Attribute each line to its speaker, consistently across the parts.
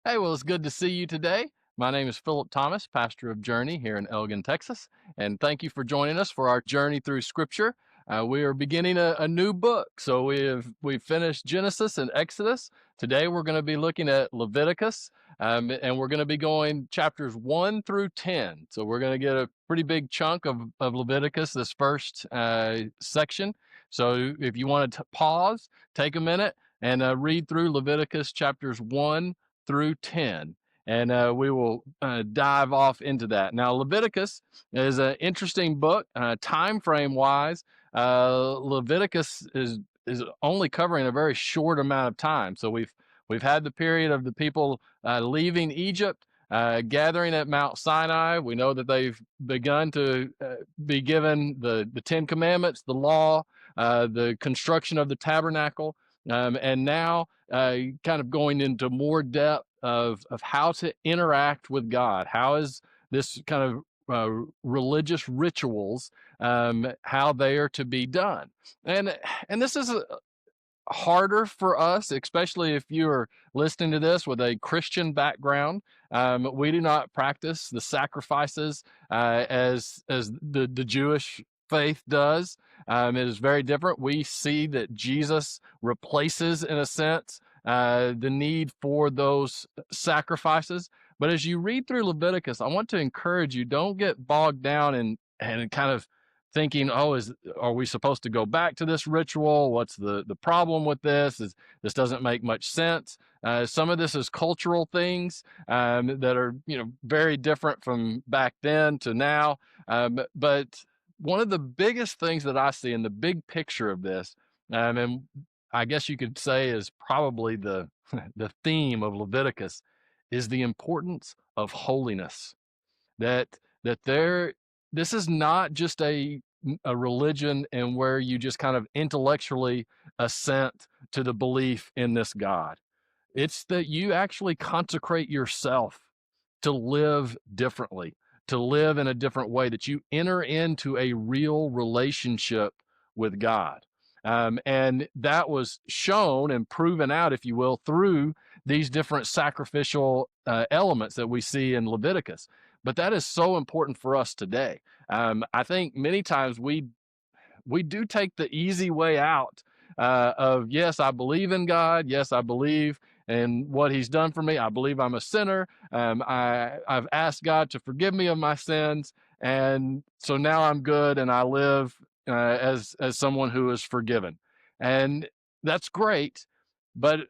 Speaker 1: Hey, well, it's good to see you today. My name is Philip Thomas, pastor of Journey here in Elgin, Texas, and thank you for joining us for our journey through Scripture. We are beginning a new book, so we've finished Genesis and Exodus. Today, we're going to be looking at Leviticus, and we're going to be going chapters 1 through 10. So we're going to get a pretty big chunk of Leviticus this first section. So if you want to pause, take a minute and read through Leviticus chapters 1 through 10, and we will dive off into that. Now, Leviticus is an interesting book, time frame wise. Leviticus is only covering a very short amount of time. So we've had the period of the people leaving Egypt, gathering at Mount Sinai. We know that they've begun to be given the Ten Commandments, the law, the construction of the tabernacle, and now kind of going into more depth of how to interact with God. How is this kind of religious rituals, how they are to be done? And this is harder for us, especially if you're listening to this with a Christian background. We do not practice the sacrifices as the Jewish faith does. It is very different. We see that Jesus replaces, in a sense, the need for those sacrifices. But as you read through Leviticus, I want to encourage you, don't get bogged down and kind of thinking, oh, are we supposed to go back to this ritual? What's the problem with this? This doesn't make much sense. Some of this is cultural things that are very different from back then to now. But one of the biggest things that I see in the big picture of this, and I guess you could say is probably the the theme of Leviticus, is the importance of holiness. That this is not just a religion and where you just kind of intellectually assent to the belief in this God. It's that you actually consecrate yourself to live differently, to live in a different way, that you enter into a real relationship with God. And that was shown and proven out, if you will, through these different sacrificial elements that we see in Leviticus. But that is so important for us today. I think many times we do take the easy way out of, yes, I believe in God. Yes, I believe in what he's done for me. I believe I'm a sinner. I've asked God to forgive me of my sins. And so now I'm good and I live as someone who is forgiven. And that's great. But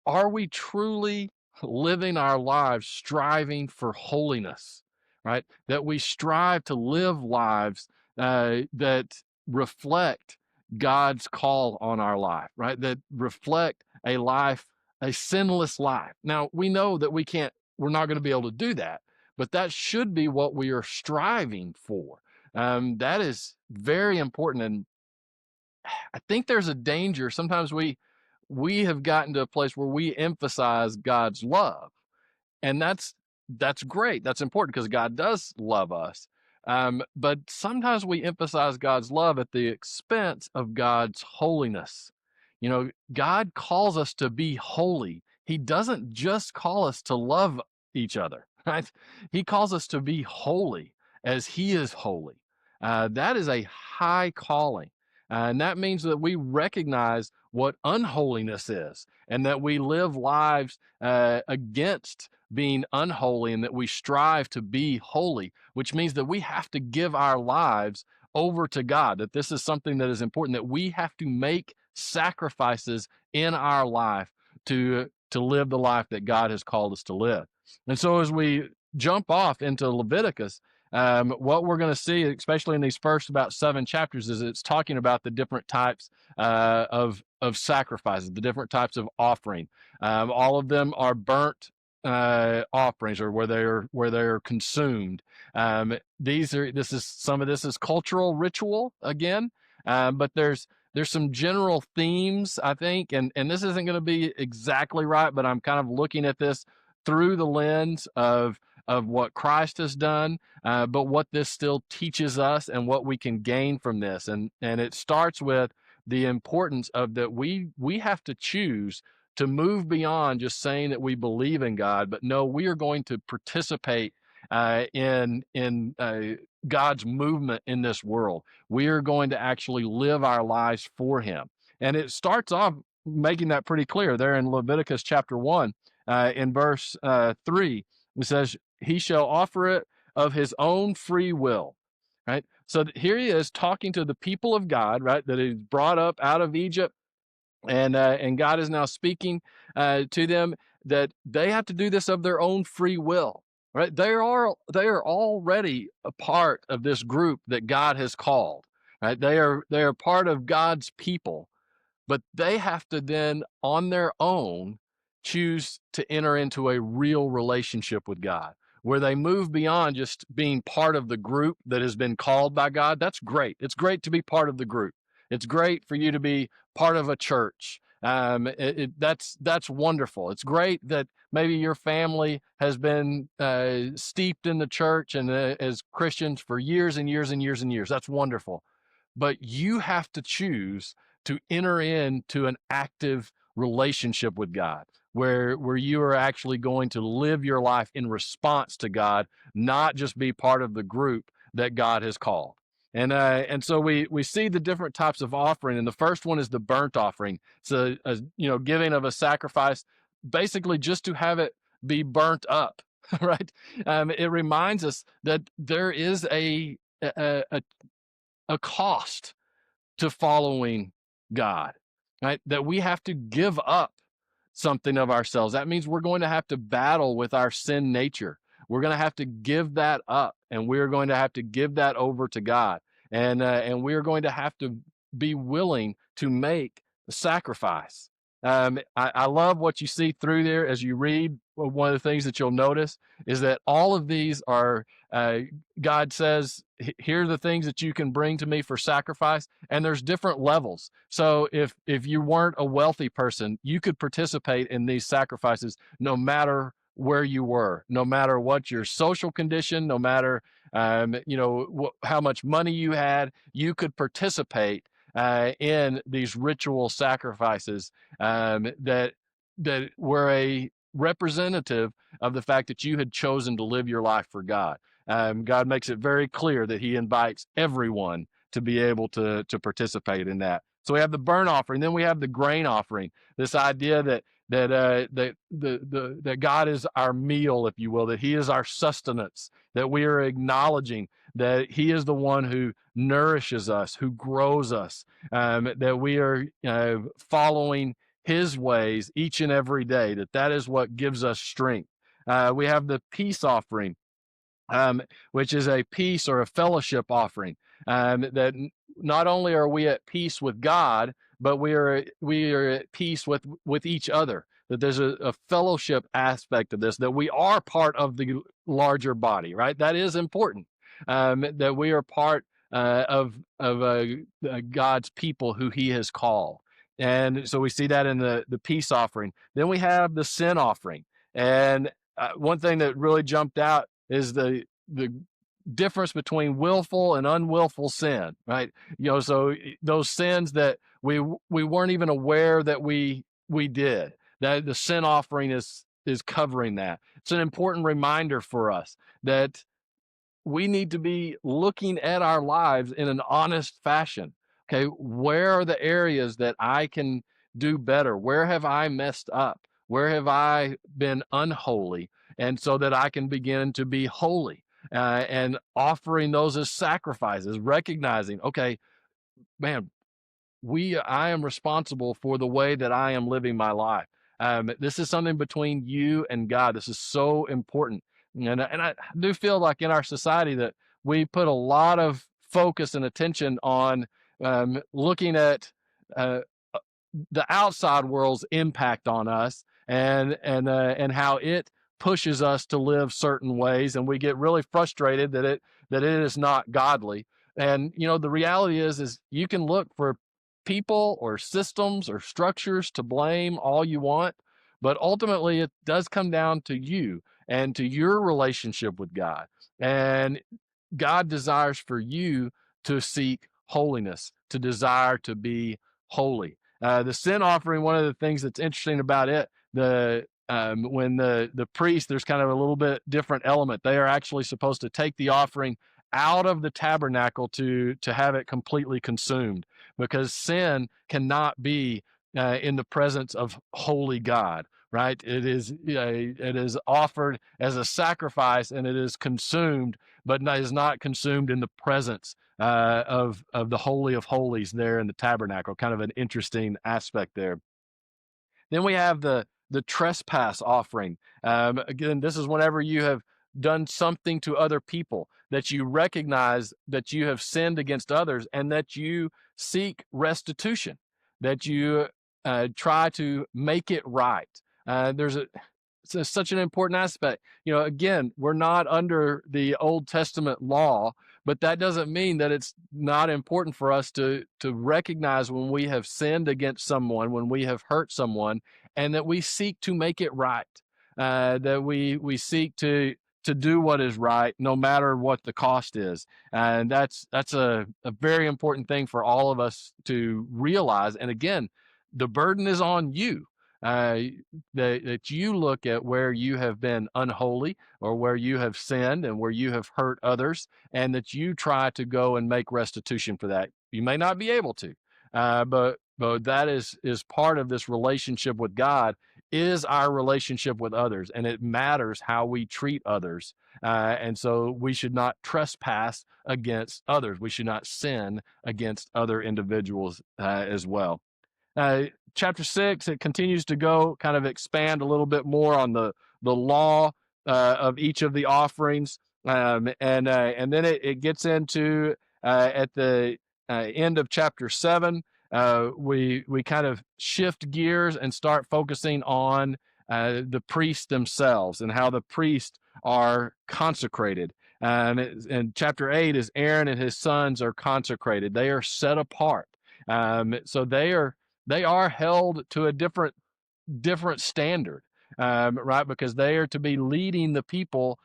Speaker 1: are we truly living our lives striving for holiness, right? That we strive to live lives that reflect God's call on our life, right? That reflect a life, a sinless life. Now, we know that we're not going to be able to do that, but that should be what we are striving for. That is very important. And I think there's a danger. Sometimes we have gotten to a place where we emphasize God's love, and that's great. That's important because God does love us. But sometimes we emphasize God's love at the expense of God's holiness. God calls us to be holy. He doesn't just call us to love each other, right? He calls us to be holy as he is holy. That is a high calling. And that means that we recognize what unholiness is and that we live lives against being unholy and that we strive to be holy, which means that we have to give our lives over to God, that this is something that is important, that we have to make sacrifices in our life to live the life that God has called us to live. And so as we jump off into Leviticus, what we're going to see, especially in these first about 7 chapters, is it's talking about the different types of sacrifices, the different types of offering. All of them are burnt offerings, or where they're consumed. Some of this is cultural ritual again, but there's some general themes, I think, and this isn't going to be exactly right, but I'm kind of looking at this through the lens of what Christ has done, but what this still teaches us and what we can gain from this. And it starts with the importance of that we have to choose to move beyond just saying that we believe in God, but no, we are going to participate in God's movement in this world. We are going to actually live our lives for Him, and it starts off making that pretty clear there in Leviticus chapter 1, in verse 3. It says, "He shall offer it of his own free will." Right. So here he is talking to the people of God, right, that he's brought up out of Egypt, and God is now speaking to them that they have to do this of their own free will. Right? They are already a part of this group that God has called. Right? They are part of God's people, but they have to then on their own choose to enter into a real relationship with God, where they move beyond just being part of the group that has been called by God. That's great. It's great to be part of the group. It's great for you to be part of a church. That's wonderful. It's great that maybe your family has been steeped in the church and as Christians for years and years and years and years. That's wonderful. But you have to choose to enter into an active relationship with God, where you are actually going to live your life in response to God, not just be part of the group that God has called. And so we see the different types of offering, and the first one is the burnt offering. It's a giving of a sacrifice, basically just to have it be burnt up, right? It reminds us that there is a cost to following God, right? That we have to give up something of ourselves. That means we're going to have to battle with our sin nature. We're going to have to give that up, and we're going to have to give that over to God, and we're going to have to be willing to make the sacrifice. I love what you see through there as you read. One of the things that you'll notice is that all of these are uh, God says, here are the things that you can bring to me for sacrifice, and there's different levels. So if you weren't a wealthy person, you could participate in these sacrifices no matter where you were, no matter what your social condition, no matter how much money you had, you could participate in these ritual sacrifices that were a representative of the fact that you had chosen to live your life for God. God makes it very clear that He invites everyone to be able to participate in that. So we have the burnt offering, then we have the grain offering. This idea that God is our meal, if you will, that He is our sustenance, that we are acknowledging that He is the one who nourishes us, who grows us, that we are following His ways each and every day, that is what gives us strength. We have the peace offering, which is a peace or a fellowship offering. That not only are we at peace with God, but we are at peace with each other. That there's a fellowship aspect of this. That we are part of the larger body, right? That is important. That we are part of God's people who He has called. And so we see that in the peace offering. Then we have the sin offering. And one thing that really jumped out is the difference between willful and unwillful sin, right? So those sins that we weren't even aware that we did. That the sin offering is covering that. It's an important reminder for us that we need to be looking at our lives in an honest fashion. Okay, where are the areas that I can do better? Where have I messed up? Where have I been unholy? And so that I can begin to be holy, and offering those as sacrifices, recognizing, okay, man, I am responsible for the way that I am living my life. This is something between you and God. This is so important. And I do feel like in our society that we put a lot of focus and attention on looking at uh, the outside world's impact on us, and how it pushes us to live certain ways, and we get really frustrated that it is not godly. And the reality is you can look for people or systems or structures to blame all you want, but ultimately it does come down to you and to your relationship with God. And God desires for you to seek holiness, to desire to be holy. The sin offering, one of the things that's interesting about it, when the priest, there's kind of a little bit different element. They are actually supposed to take the offering out of the tabernacle to have it completely consumed, because sin cannot be in the presence of holy God. Right? It is offered as a sacrifice, and it is consumed, but is not consumed in the presence of the Holy of Holies there in the tabernacle. Kind of an interesting aspect there. Then we have the trespass offering. Again, this is whenever you have done something to other people that you recognize that you have sinned against others, and that you seek restitution, that you try to make it right. It's such an important aspect. Again, we're not under the Old Testament law, but that doesn't mean that it's not important for us to recognize when we have sinned against someone, when we have hurt someone, and that we seek to make it right. That we seek to do what is right, no matter what the cost is. And that's a very important thing for all of us to realize. And again, the burden is on you. That you look at where you have been unholy, or where you have sinned and where you have hurt others, and that you try to go and make restitution for that. You may not be able to, but that is part of this relationship with God, is our relationship with others, and it matters how we treat others. And so we should not trespass against others. We should not sin against other individuals as well. Chapter 6, it continues to go kind of expand a little bit more on the law of each of the offerings. And then it gets into at the end of chapter 7, we kind of shift gears and start focusing on the priests themselves, and how the priests are consecrated. And chapter 8 is Aaron and his sons are consecrated. They are set apart. So they are held to a different standard, right? Because they are to be leading the people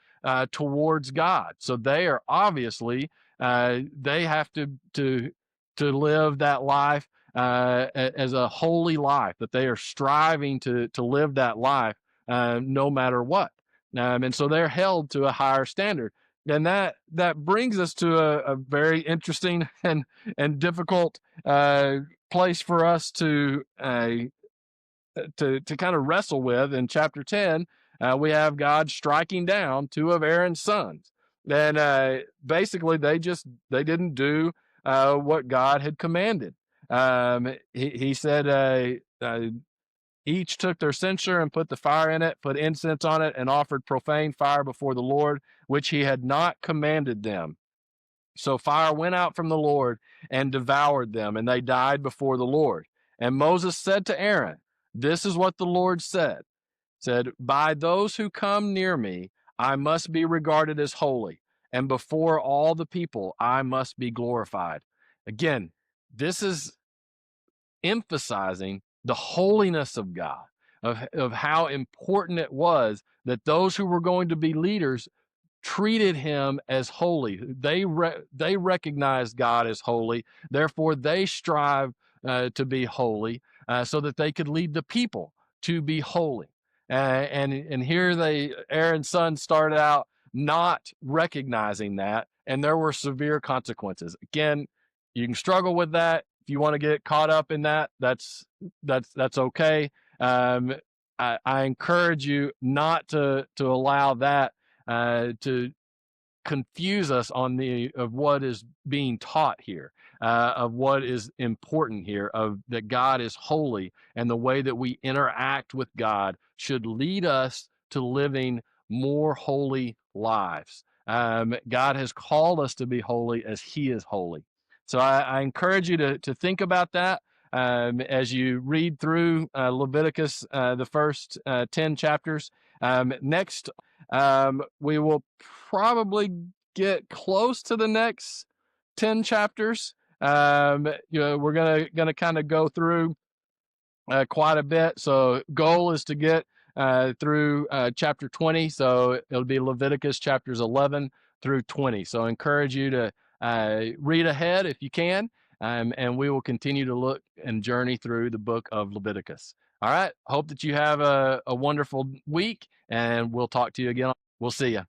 Speaker 1: towards God. So they are obviously they have to live that life as a holy life, that they are striving to live that life no matter what. And so they're held to a higher standard. And that brings us to a very interesting and difficult place for us to kind of wrestle with. In chapter 10, we have God striking down two of Aaron's sons. And basically, they didn't do what God had commanded. He said, each took their censer and put the fire in it, put incense on it, and offered profane fire before the Lord, which he had not commanded them. So fire went out from the Lord and devoured them, and they died before the Lord. And Moses said to Aaron, "This is what the Lord said, by those who come near me, I must be regarded as holy, and before all the people, I must be glorified." Again, this is emphasizing the holiness of God, of how important it was that those who were going to be leaders treated him as holy. They recognize God as holy, therefore they strive to be holy, so that they could lead the people to be holy. And here Aaron's son started out not recognizing that, and there were severe consequences. Again, you can struggle with that. If you want to get caught up in that, that's okay. I encourage you not to allow that to confuse us of what is being taught here, of what is important here, of that God is holy, and the way that we interact with God should lead us to living more holy lives. God has called us to be holy as he is holy. So I encourage you to think about that as you read through Leviticus, the first 10 chapters. Next, we will probably get close to the next 10 chapters. We're gonna kind of go through quite a bit. So goal is to get through chapter 20. So it'll be Leviticus chapters 11 through 20. So I encourage you to read ahead if you can. and we will continue to look and journey through the book of Leviticus. All right. Hope that you have a wonderful week, and we'll talk to you again. We'll see you.